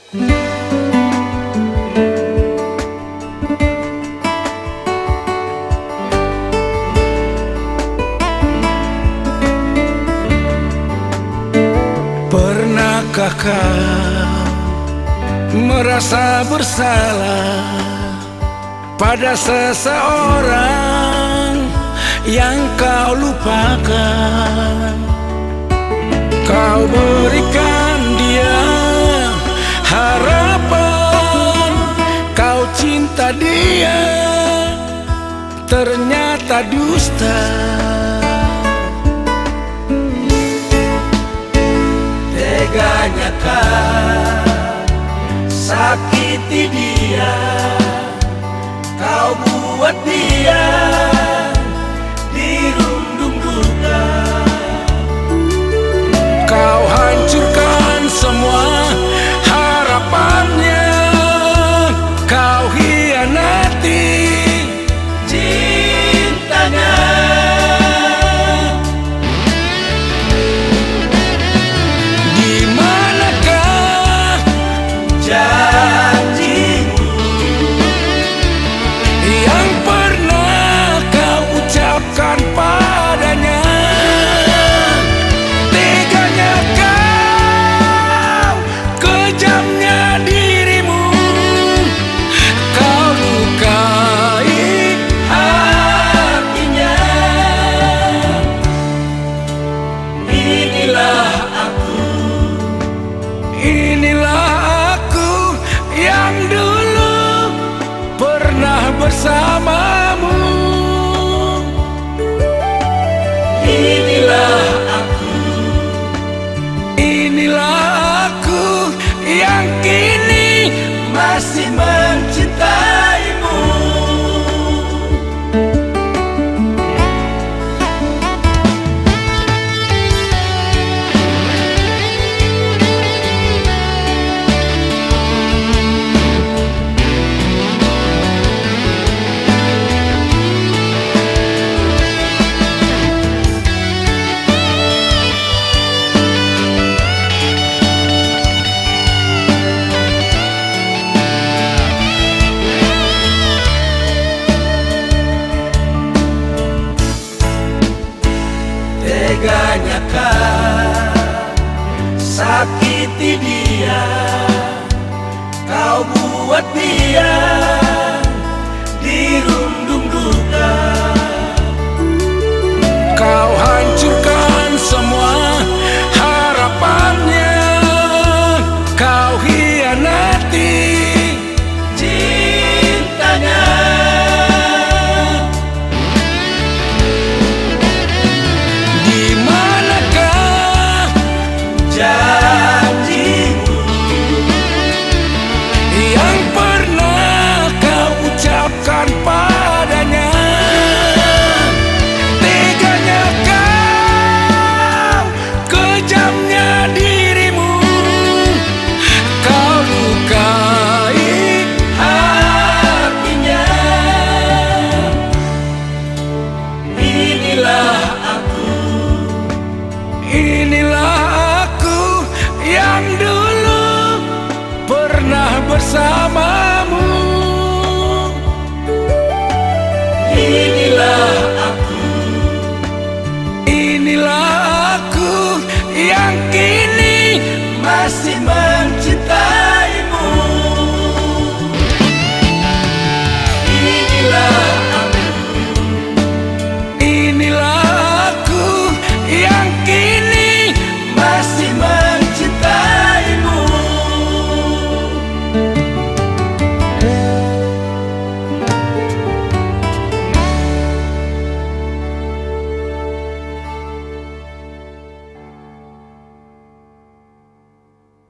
Pernahkah kau merasa bersalah pada seseorang yang kau lupakan? Kau berikan dia harapan, kau cinta dia, ternyata dusta. Teganya kau sakiti dia, kau buat dia dirundung duka. Kau hancurkan semua harapannya, kau hianati cintanya. Dimanakah janjimu yang pernah kau ucapkan padanya? Teganya kau, kejamnya dirimu, kau lukai hatinya. Inilah aku yang dulu pernah bersamamu. Inilah aku yang kini masih mencintaimu. Teganya kau sakiti dia, kau buat dia dirundung duka. Kau hancurkan semua harapannya, kau hianati cintanya. Janjimu yang pernah kau ucapkan padanya. Teganya kau, kejamnya dirimu, kau lukai hatinya. Inilah aku yang dulu pernah bersamamu. Inilah aku yang kini masih